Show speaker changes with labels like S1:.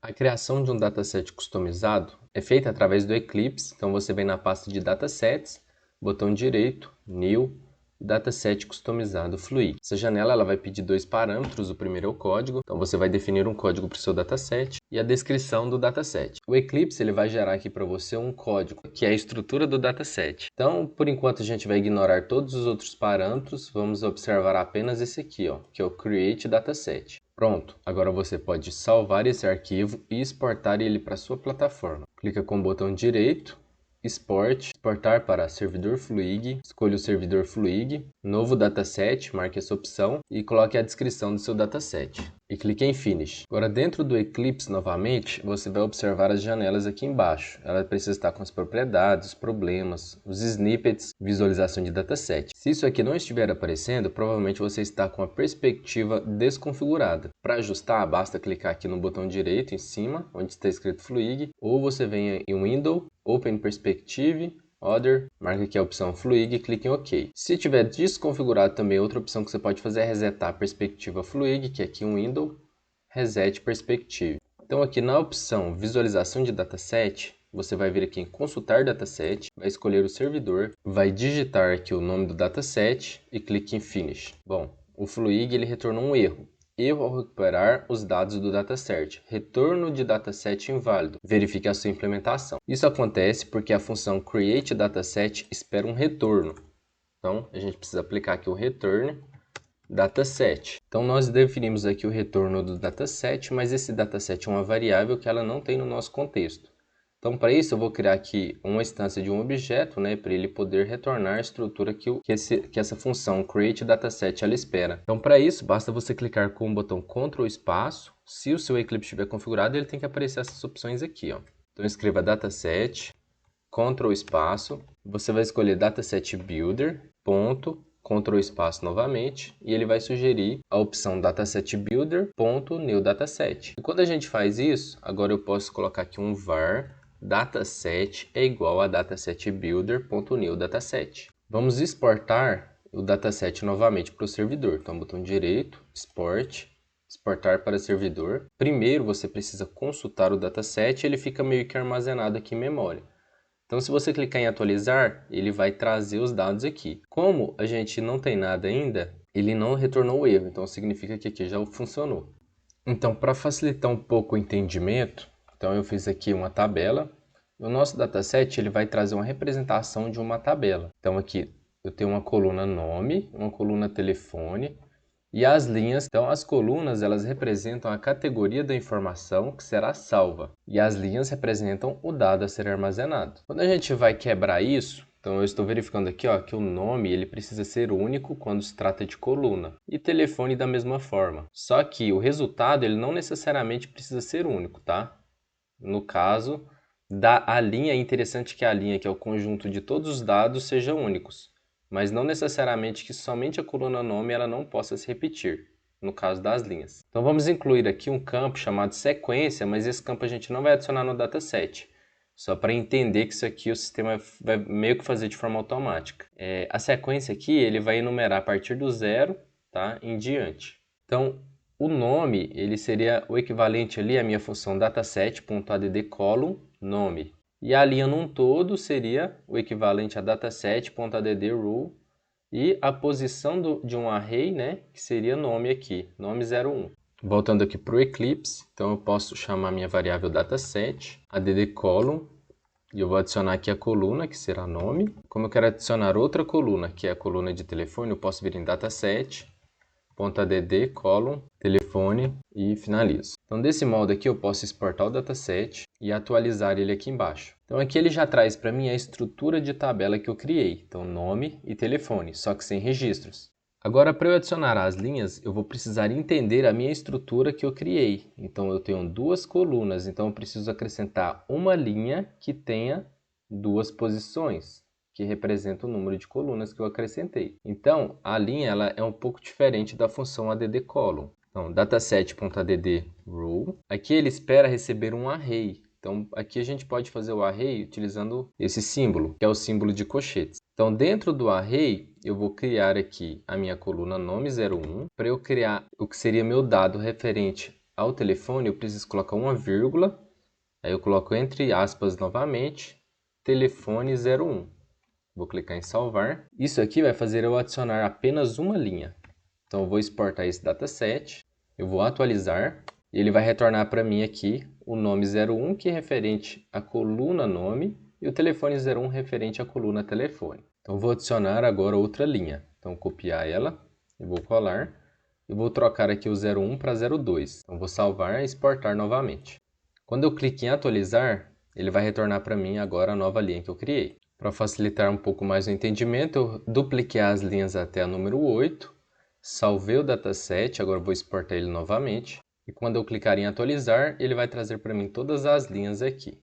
S1: A criação de um dataset customizado é feita através do Eclipse, então você vem na pasta de Datasets, botão direito, New, Dataset customizado Fluid. Essa janela ela vai pedir dois parâmetros, o primeiro é o código, então você vai definir um código para o seu dataset e a descrição do dataset. O Eclipse ele vai gerar aqui para você um código, que é a estrutura do dataset. Então, por enquanto a gente vai ignorar todos os outros parâmetros, vamos observar apenas esse aqui, ó, que é o Create Dataset. Pronto, agora você pode salvar esse arquivo e exportar ele para sua plataforma. Clica com o botão direito, Export, exportar para servidor Fluig, escolha o servidor Fluig, novo dataset, marque essa opção e coloque a descrição do seu dataset. E clique em Finish. Agora dentro do Eclipse novamente, você vai observar as janelas aqui embaixo. Ela precisa estar com as propriedades, os problemas, os snippets, visualização de dataset. Se isso aqui não estiver aparecendo, provavelmente você está com a perspectiva desconfigurada. Para ajustar, basta clicar aqui no botão direito em cima, onde está escrito Fluig, ou você vem em Window, Open Perspective, Other, marca aqui a opção Fluig e clique em OK. Se tiver desconfigurado também, outra opção que você pode fazer é resetar a perspectiva Fluig, que é aqui um Window, Reset Perspective. Então aqui na opção Visualização de Dataset, você vai vir aqui em Consultar Dataset, vai escolher o servidor, vai digitar aqui o nome do dataset e clique em Finish. Bom, o Fluig ele retornou um erro. Erro ao recuperar os dados do dataset. Retorno de dataset inválido. Verifique a sua implementação. Isso acontece porque a função createDataset espera um retorno. Então, a gente precisa aplicar aqui o return dataset. Então, nós definimos aqui o retorno do dataset, mas esse dataset é uma variável que ela não tem no nosso contexto. Então, para isso, eu vou criar aqui uma instância de um objeto, né, para ele poder retornar a estrutura que essa função createDataset ela espera. Então, para isso, basta você clicar com o botão Ctrl espaço. Se o seu Eclipse estiver configurado, ele tem que aparecer essas opções aqui, ó. Então, escreva dataset, Ctrl espaço, você vai escolher dataset builder, ponto, Ctrl espaço novamente, e ele vai sugerir a opção dataset builder, ponto, new dataset. E quando a gente faz isso, agora eu posso colocar aqui um var dataset é igual a datasetBuilder.new dataset. Vamos exportar o dataset novamente para o servidor. Então, botão direito, export, exportar para servidor. Primeiro, você precisa consultar o dataset, ele fica meio que armazenado aqui em memória. Então, se você clicar em atualizar, ele vai trazer os dados aqui. Como a gente não tem nada ainda, ele não retornou o erro, então significa que aqui já funcionou. Então, para facilitar um pouco o entendimento, então eu fiz aqui uma tabela. O nosso dataset ele vai trazer uma representação de uma tabela. Então aqui eu tenho uma coluna nome, uma coluna telefone e as linhas. Então as colunas elas representam a categoria da informação que será salva e as linhas representam o dado a ser armazenado. Quando a gente vai quebrar isso, então eu estou verificando aqui ó, que o nome ele precisa ser único quando se trata de coluna e telefone da mesma forma. Só que o resultado ele não necessariamente precisa ser único, tá? No caso a linha, é interessante que a linha, que é o conjunto de todos os dados, sejam únicos, mas não necessariamente que somente a coluna nome ela não possa se repetir, no caso das linhas. Então vamos incluir aqui um campo chamado sequência, mas esse campo a gente não vai adicionar no dataset. Só para entender que isso aqui o sistema vai meio que fazer de forma automática. A sequência aqui ele vai enumerar a partir do zero, tá, em diante. Então, o nome ele seria o equivalente ali à minha função dataset.add nome. E a linha num todo seria o equivalente a dataset.add e a posição de um array, né, que seria nome aqui, nome 01. Voltando aqui para o Eclipse, então eu posso chamar minha variável dataset, add e eu vou adicionar aqui a coluna, que será nome. Como eu quero adicionar outra coluna, que é a coluna de telefone, eu posso vir em dataset, .add, telefone e finalizo. Então desse modo aqui eu posso exportar o dataset e atualizar ele aqui embaixo. Então aqui ele já traz para mim a estrutura de tabela que eu criei. Então nome e telefone, só que sem registros. Agora para eu adicionar as linhas eu vou precisar entender a minha estrutura que eu criei. Então eu tenho duas colunas, então eu preciso acrescentar uma linha que tenha duas posições, que representa o número de colunas que eu acrescentei. Então, a linha ela é um pouco diferente da função add. Então, dataset.add row. Aqui ele espera receber um array. Então, aqui a gente pode fazer o array utilizando esse símbolo, que é o símbolo de colchetes. Então, dentro do array, eu vou criar aqui a minha coluna nome 01, para eu criar o que seria meu dado referente ao telefone, eu preciso colocar uma vírgula. Aí eu coloco entre aspas novamente, telefone 01. Vou clicar em salvar. Isso aqui vai fazer eu adicionar apenas uma linha. Então eu vou exportar esse dataset, eu vou atualizar, e ele vai retornar para mim aqui o nome 01, que é referente à coluna nome, e o telefone 01 referente à coluna telefone. Então eu vou adicionar agora outra linha. Então copiar ela, eu vou colar, e vou trocar aqui o 01 para 02. Então vou salvar e exportar novamente. Quando eu clico em atualizar, ele vai retornar para mim agora a nova linha que eu criei. Para facilitar um pouco mais o entendimento, eu dupliquei as linhas até a número 8, salvei o dataset, agora vou exportar ele novamente. E quando eu clicar em atualizar, ele vai trazer para mim todas as linhas aqui.